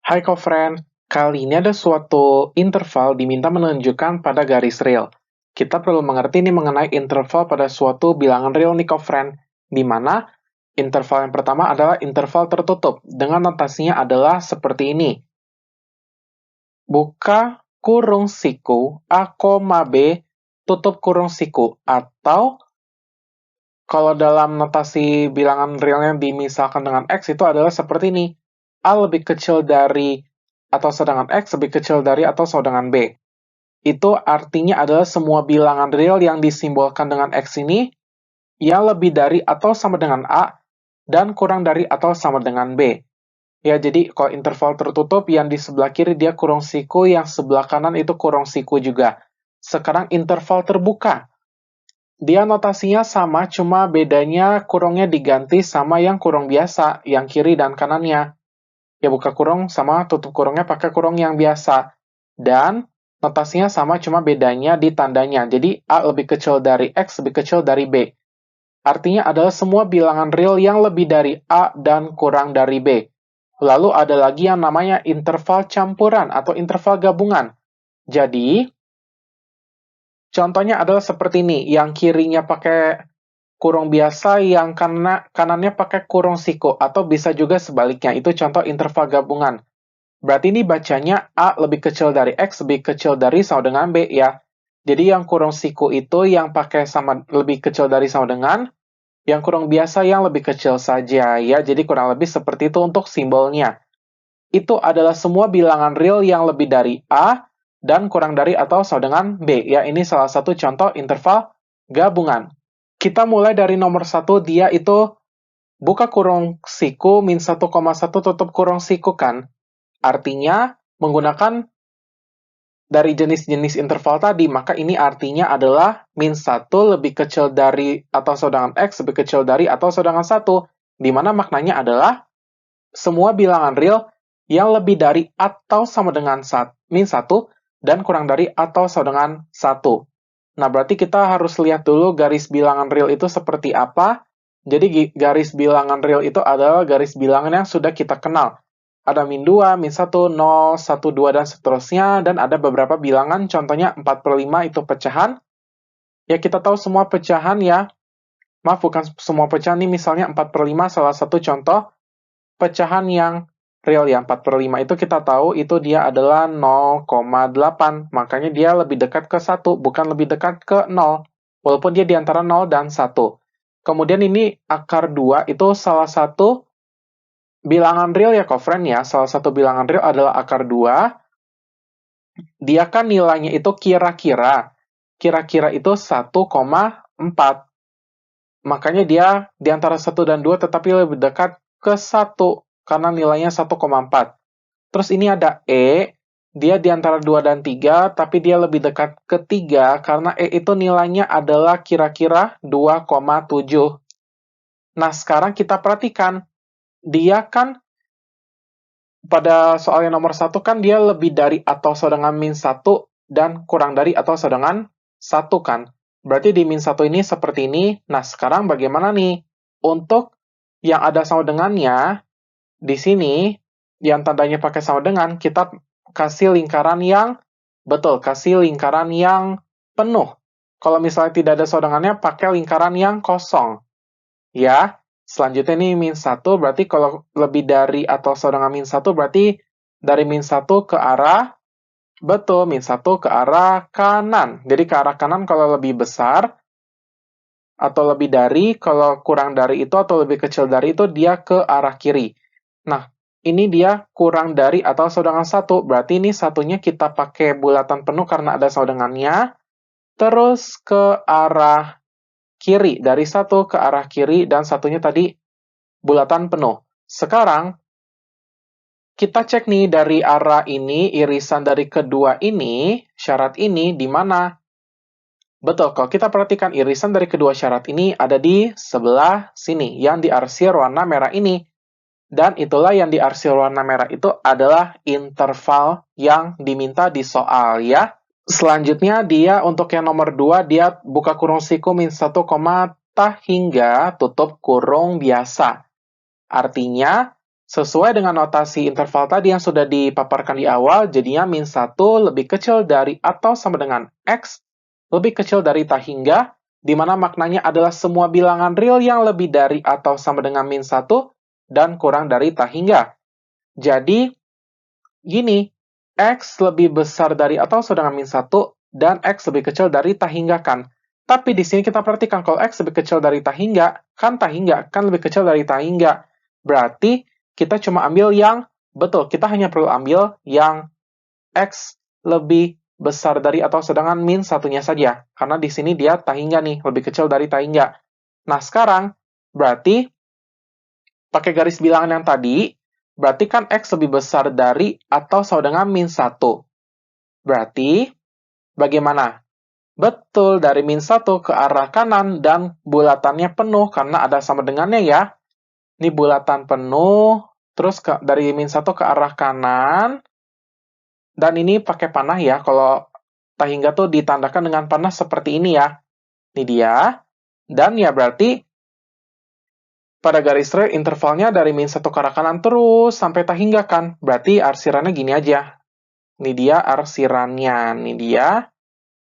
Hai co-friend, kali ini ada suatu interval diminta menunjukkan pada garis real. Kita perlu mengerti nih mengenai interval pada suatu bilangan real nih co-friend, di mana interval yang pertama adalah interval tertutup, dengan notasinya adalah seperti ini. Buka kurung siku A, B, tutup kurung siku, atau kalau dalam notasi bilangan realnya dimisalkan dengan X itu adalah seperti ini. A lebih kecil dari atau sedangkan X lebih kecil dari atau sama dengan B. Itu artinya adalah semua bilangan real yang disimbolkan dengan X ini yang lebih dari atau sama dengan A dan kurang dari atau sama dengan B. Ya, jadi kalau interval tertutup yang di sebelah kiri dia kurung siku, yang sebelah kanan itu kurung siku juga. Sekarang interval terbuka. Dia notasinya sama, cuma bedanya kurungnya diganti sama yang kurung biasa, yang kiri dan kanannya. Ya, buka kurung sama tutup kurungnya pakai kurung yang biasa. Dan notasinya sama, cuma bedanya di tandanya. Jadi, A lebih kecil dari X, lebih kecil dari B. Artinya adalah semua bilangan real yang lebih dari A dan kurang dari B. Lalu ada lagi yang namanya interval campuran atau interval gabungan. Jadi, contohnya adalah seperti ini, yang kirinya pakai kurung biasa, yang kanannya pakai kurung siku, atau bisa juga sebaliknya, itu contoh interval gabungan. Berarti ini bacanya A lebih kecil dari X, lebih kecil dari sama dengan B ya. Jadi yang kurung siku itu yang pakai sama lebih kecil dari sama dengan, yang kurung biasa yang lebih kecil saja ya. Jadi kurang lebih seperti itu untuk simbolnya. Itu adalah semua bilangan real yang lebih dari A dan kurang dari atau sama dengan B ya. Ini salah satu contoh interval gabungan. Kita mulai dari nomor 1, dia itu buka kurung siku min 1,1 tutup kurung siku kan. Artinya menggunakan dari jenis-jenis interval tadi, maka ini artinya adalah min 1 lebih kecil dari atau sama dengan X lebih kecil dari atau sama dengan 1, di mana maknanya adalah semua bilangan real yang lebih dari atau sama dengan min 1 dan kurang dari atau sama dengan 1. Nah, berarti kita harus lihat dulu garis bilangan real itu seperti apa. Jadi, garis bilangan real itu adalah garis bilangan yang sudah kita kenal. Ada min 2, min 1, 0, 1, 2, dan seterusnya. Dan ada beberapa bilangan, contohnya 4/5 itu pecahan. Ya, kita tahu semua pecahan ya. Maaf, bukan semua pecahan. Ini misalnya 4/5 salah satu contoh pecahan yang real ya. 4/5 itu kita tahu itu dia adalah 0,8. Makanya dia lebih dekat ke 1, bukan lebih dekat ke 0. Walaupun dia di antara 0 dan 1. Kemudian ini akar 2 itu salah satu bilangan real ya, co-friend ya. Salah satu bilangan real adalah akar 2. Dia kan nilainya itu kira-kira. Kira-kira itu 1,4. Makanya dia di antara 1 dan 2 tetapi lebih dekat ke 1 karena nilainya 1,4. Terus ini ada E, dia di antara 2 dan 3 tapi dia lebih dekat ke 3 karena E itu nilainya adalah kira-kira 2,7. Nah, sekarang kita perhatikan. Dia kan pada soal yang nomor 1 kan dia lebih dari atau sama dengan min 1 dan kurang dari atau sama dengan 1 kan. Berarti di min 1 ini seperti ini. Nah, sekarang bagaimana nih? Untuk yang ada sama dengannya, di sini, yang tandanya pakai sama dengan, kita kasih lingkaran yang, betul, kasih lingkaran yang penuh. Kalau misalnya tidak ada sama dengannya, pakai lingkaran yang kosong. Ya, selanjutnya ini min 1, berarti kalau lebih dari atau sama dengan min 1, berarti dari min 1 ke arah, betul, min 1 ke arah kanan. Jadi ke arah kanan kalau lebih besar, atau lebih dari, kalau kurang dari itu atau lebih kecil dari itu, dia ke arah kiri. Nah, ini dia kurang dari atau sama dengan 1, berarti ini satunya kita pakai bulatan penuh karena ada sama dengannya, terus ke arah kiri, dari 1 ke arah kiri, dan satunya tadi bulatan penuh. Sekarang, kita cek nih dari arah ini, irisan dari kedua ini, syarat ini di mana? Betul, kalau kita perhatikan irisan dari kedua syarat ini ada di sebelah sini, yang diarsir warna merah ini. Dan itulah yang diarsir warna merah itu adalah interval yang diminta di soal ya. Selanjutnya dia untuk yang nomor 2, dia buka kurung siku min 1, hingga tutup kurung biasa. Artinya, Sesuai dengan notasi interval tadi yang sudah dipaparkan di awal, jadinya min 1 lebih kecil dari atau sama dengan X lebih kecil dari tak hingga, di mana maknanya adalah semua bilangan real yang lebih dari atau sama dengan min 1 dan kurang dari tak hingga. Jadi, gini, X lebih besar dari atau sama dengan min 1 dan X lebih kecil dari tak hingga kan. Tapi di sini kita perhatikan kalau X lebih kecil dari tak hingga kan lebih kecil dari tak hingga. Berarti kita cuma ambil yang betul, kita hanya perlu ambil yang X lebih besar dari atau sedangkan min satunya saja. Karena di sini dia tak hingga nih, lebih kecil dari tak hingga. Nah, sekarang berarti pakai garis bilangan yang tadi, berarti kan X lebih besar dari atau sama dengan min 1. Berarti, bagaimana? Betul, dari min 1 ke arah kanan dan bulatannya penuh karena ada sama dengannya ya. Ini bulatan penuh, terus dari min 1 ke arah kanan, dan ini pakai panah ya, kalau tak hingga tuh ditandakan dengan panah seperti ini ya. Ini dia, dan ya berarti pada garis straight intervalnya dari min 1 ke arah kanan terus sampai tak hingga kan. Berarti arsirannya gini aja. Ini dia arsirannya, ini dia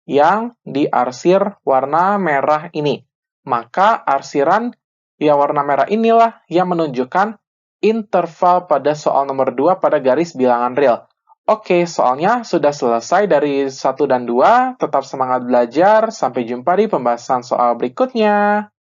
yang diarsir warna merah ini. Maka arsiran yang warna merah inilah yang menunjukkan interval pada soal nomor 2 pada garis bilangan real. Oke, soalnya sudah selesai dari 1 dan 2. Tetap semangat belajar. Sampai jumpa di pembahasan soal berikutnya.